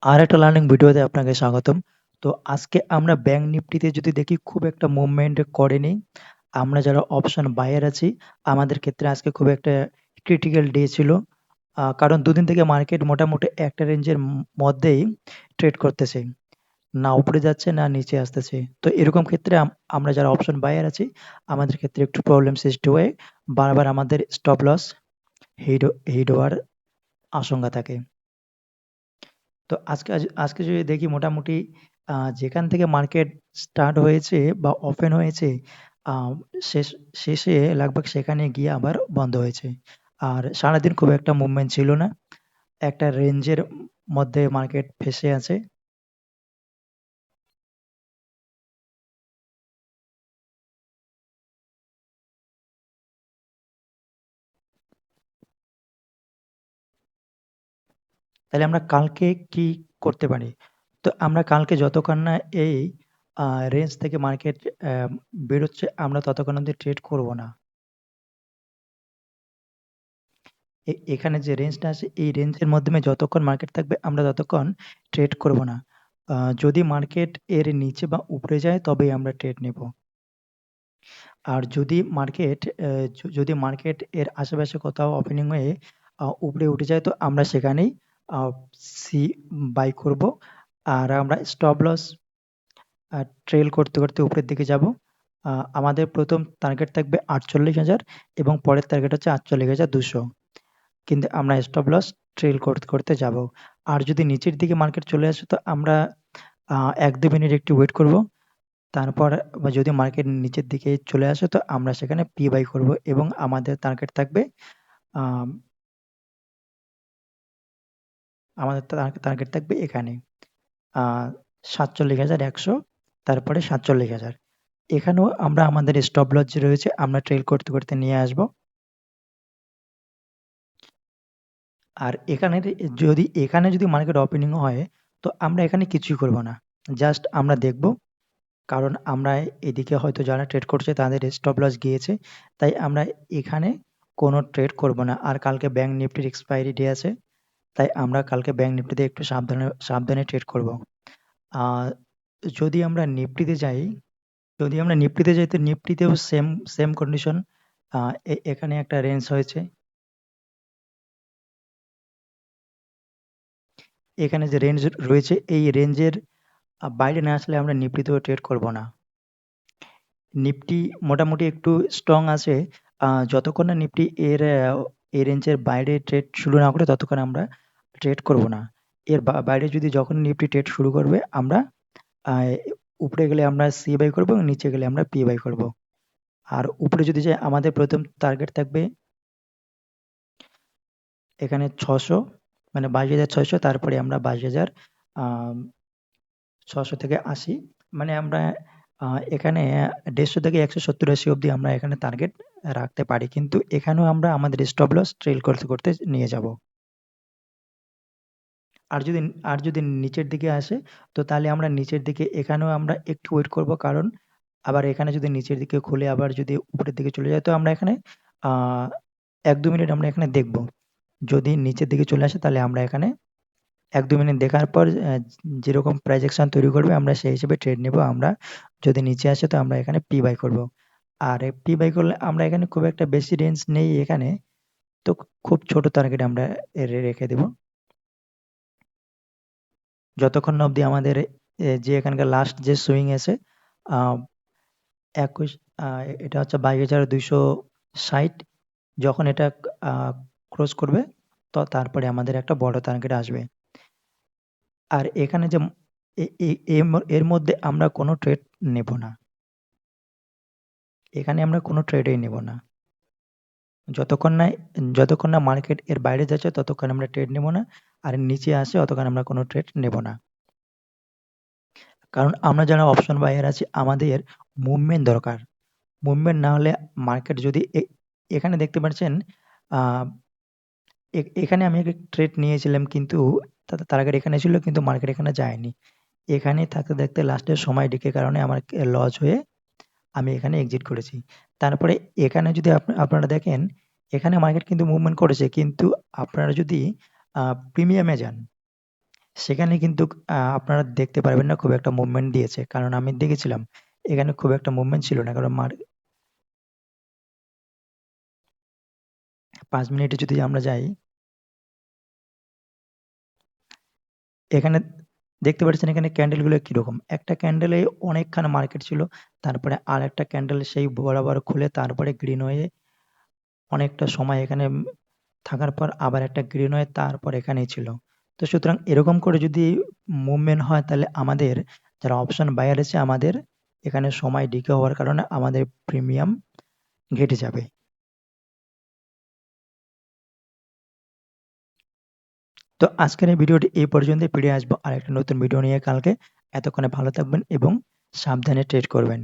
আরেকটা লার্নিং ভিডিওতে আপনাকে স্বাগতম। তো আজকে আমরা ব্যাংক নিফটিতে যদি দেখি খুব একটা মুভমেন্ট করেনি। আমরা যারা অপশন বায়ার আছি, আমাদের ক্ষেত্রে আজকে খুব একটা ক্রিটিক্যাল ডে ছিল। কারণ দুদিন থেকে মার্কেট মোটামুটি একটা রেঞ্জের মধ্যেই ট্রেড করতেছে। না উপরে যাচ্ছে না নিচে আসতেছে। তো এরকম ক্ষেত্রে আমরা যারা অপশন বায়ার আছি, আমাদের ক্ষেত্রে একটু প্রবলেম সৃষ্টি হয়ে বারবার আমাদের স্টপ লস হিট হিট হওয়ার আশঙ্কা থাকে। তো আজকে যদি দেখি মোটামুটি যেখান থেকে মার্কেট স্টার্ট হয়েছে বা ওপেন হয়েছে, আ শেষ শেষে লাগভাগ সেখানে গিয়ে আবার বন্ধ হয়েছে। আর সারাদিন খুব একটা মুভমেন্ট ছিল না। একটা রেঞ্জের মধ্যে মার্কেট ফেঁসে আছে। তাহলে আমরা কালকে কি করতে পারি? তো আমরা কালকে যতক্ষণ না এই আ রেঞ্জ থেকে মার্কেট অ্যা বেরোচ্ছে, আমরা ততক্ষণ অব্দি ট্রেড করব না। এখানে যে রেঞ্জটা আছে এই রেঞ্জের মাধ্যমে যতক্ষণ মার্কেট থাকবে আমরা ততক্ষণ ট্রেড করব না। যদি মার্কেট এর নিচে বা উপরে যায় তবেই আমরা ট্রেড নেব। আর যদি মার্কেট যদি মার্কেট এর আশেপাশে কোথাও ওপেনিং হয়ে উপরে উঠে যায় তো আমরা সেখানেই আ সি বাই করব। আর আমরা স্টপ লস ট্রেল করতে, করতে উপরের দিকে যাব। আ আমাদের ১ম টার্গেট থাকবে ৪৮,০০০ এবং পরের টার্গেট হচ্ছে ৪৮,২০০। কিন্তু আমরা স্টপ লস ট্রেল করতে, করতে যাবো। আর যদি নিচের দিকে মার্কেট চলে আসে তো আমরা আ ১-২ মিনিট একটু ওয়েট করব। তারপর যদি মার্কেট নিচের দিকে চলে আসে তো আমরা সেখানে পি বাই করব এবং আমাদের টার্গেট থাকবে আম আমাদের টার্গেট থাকবে এখানে আ ৪৭,১০০ তারপরে ৪৭,০০০। এখানেও আমরা আমাদের স্টপ লস যে রয়েছে আমরা ট্রেল করতে, করতে নিয়ে আসবো। আর যদি মার্কেট ওপেনিং হয় তো আমরা এখানে কিছুই করব না। জাস্ট আমরা দেখব। কারণ আমরা এদিকে হয়তো যারা ট্রেড করছে তাদের স্টপ লস গিয়েছে। তাই আমরা এখানে কোনো ট্রেড করব না। আর কালকে ব্যাংক নিফটির এক্সপায়ারি ডে আছে। তাই আমরা কালকে ব্যাংক নিফটিতে একটু সাবধানে ট্রেড করব। আ যদি আমরা নিফটিতে যাই তো নিফটিতেও সেম কন্ডিশন। আ এখানে একটা রেঞ্জ হয়েছে। এখানে যে রেঞ্জ রয়েছে এই রেঞ্জের বাইরে না আসলে আমরা নিফটিতেও ট্রেড করব না। নিফটি মোটামুটি একটু স্ট্রং আছে। যতক্ষণ না নিফটি এই রেঞ্জের বাইরে ট্রেড শুরু না করে ততক্ষণ আমরা ট্রেড করব না। এর বাইরে যদি যখন নিফটি ট্রেড শুরু করবে আমরা আ উপরে গেলে আমরা সি বাই করব এবং নিচে গেলে আমরা পি বাই করব। আর উপরে যদি যাই আমাদের ১ম টার্গেট থাকবে এখানে ৬০০ মানে ২২,৬০০ তারপরে আমরা ২২,০০০ আম ৬০০ থেকে ৮০ মানে আমরা আ এখানে ১৫০ থেকে ১৭০-৮০ অব্দি আমরা এখানে টার্গেট রাখতে পারি। কিন্তু এখানেও আমরা আমাদের স্টপ লস ট্রেল করতে, করতে নিয়ে যাবো। আর যদি আর যদি নিচের দিকে আসে তো তাহলে আমরা নিচের দিকে এখানেও আমরা একটু ওয়েট করব। কারণ আবার এখানে যদি নিচের দিকে খুলে আবার যদি উপরের দিকে চলে যায় তো আমরা এখানে আ ১-২ মিনিট আমরা এখানে দেখব। যদি নিচের দিকে চলে আসে তাহলে আমরা এখানে ১-২ মিনিট দেখার পর যেরকম প্রাইস অ্যাকশন তৈরি করবে আমরা সেই হিসেবে ট্রেড নেব। আমরা যদি নিচে আসে তো আমরা এখানে পি বাই করব। আর পি বাই করলে আমরা এখানে খুব একটা বেশি রেঞ্জ নেই এখানে। তো খুব ছোট টার্গেট আমরা রেখে দেব। যতক্ষণ না অব্দি আমাদের যে এখানকার লাস্ট যে সুইং এসে আ ২১ আ এটা হচ্ছে ২২,২৬০ যখন এটা আ ক্রস করবে তো তারপরে আমাদের একটা বড় টার্গেট আসবে। আর এখানে যে এ এ এর মধ্যে আমরা কোনো ট্রেড নেব না। এখানে আমরা কোনো ট্রেডই নেব না। যতক্ষণ না যতক্ষণ না মার্কেট এর বাইরে যাচ্ছে ততক্ষণ আমরা ট্রেড নেব না। আর নিচে আসে অতক্ষণ আমরা কোনো ট্রেড নেব না। কারণ আমরা যারা অপশন বায়ার আছি আমাদের মুভমেন্ট দরকার। মুভমেন্ট না হলে মার্কেট যদি এখানে দেখতে পাচ্ছেন আ এখানে আমি একটা ট্রেড নিয়েছিলাম কিন্তু তার আগের এখানে ছিল কিন্তু মার্কেট এখানে যায়নি। এখানেই থাকতে, থাকতে লাস্টের সময় দিকের কারণে আমার লস হয়ে আমি এখানে এক্সিট করেছি। তারপরে এখানে যদি আপনারা দেখেন, এখানে মার্কেট কিন্তু মুভমেন্ট করেছে। কিন্তু আপনারা যদি আ প্রিমিয়ামে যান, সেখানে কিন্তু আপনারা দেখতে পারবেন না খুব একটা মুভমেন্ট দিয়েছে। কারণ আমি দেখেছিলাম এখানে খুব একটা মুভমেন্ট ছিল না। কারণ ৫ মিনিটে যদি আমরা যাই, এখানে দেখতে পাচ্ছেন এখানে ক্যান্ডেল গুলো কিরকম। একটা ক্যান্ডেলে অনেকখানা মার্কেট ছিল। তারপরে আরেকটা ক্যান্ডেল সেই বরাবর খুলে তারপরে গ্রিন হয়ে অনেকটা সময় এখানে থাকার পর আবার একটা গ্রিন হয়ে তারপর এখানেই ছিল। তো সুতরাং এরকম করে যদি মুভমেন্ট হয় তাহলে আমাদের যারা অপশন বায়ার আছে আমাদের এখানে সময় ডিকে হওয়ার কারণে আমাদের প্রিমিয়াম ঘেটে যাবে। তো আজকের এই ভিডিওটি এই পর্যন্তই, ফিরে আসবো আরেকটা নতুন ভিডিও নিয়ে কালকে। এতক্ষণে ভালো থাকবেন এবং সাবধানে ট্রেড করবেন।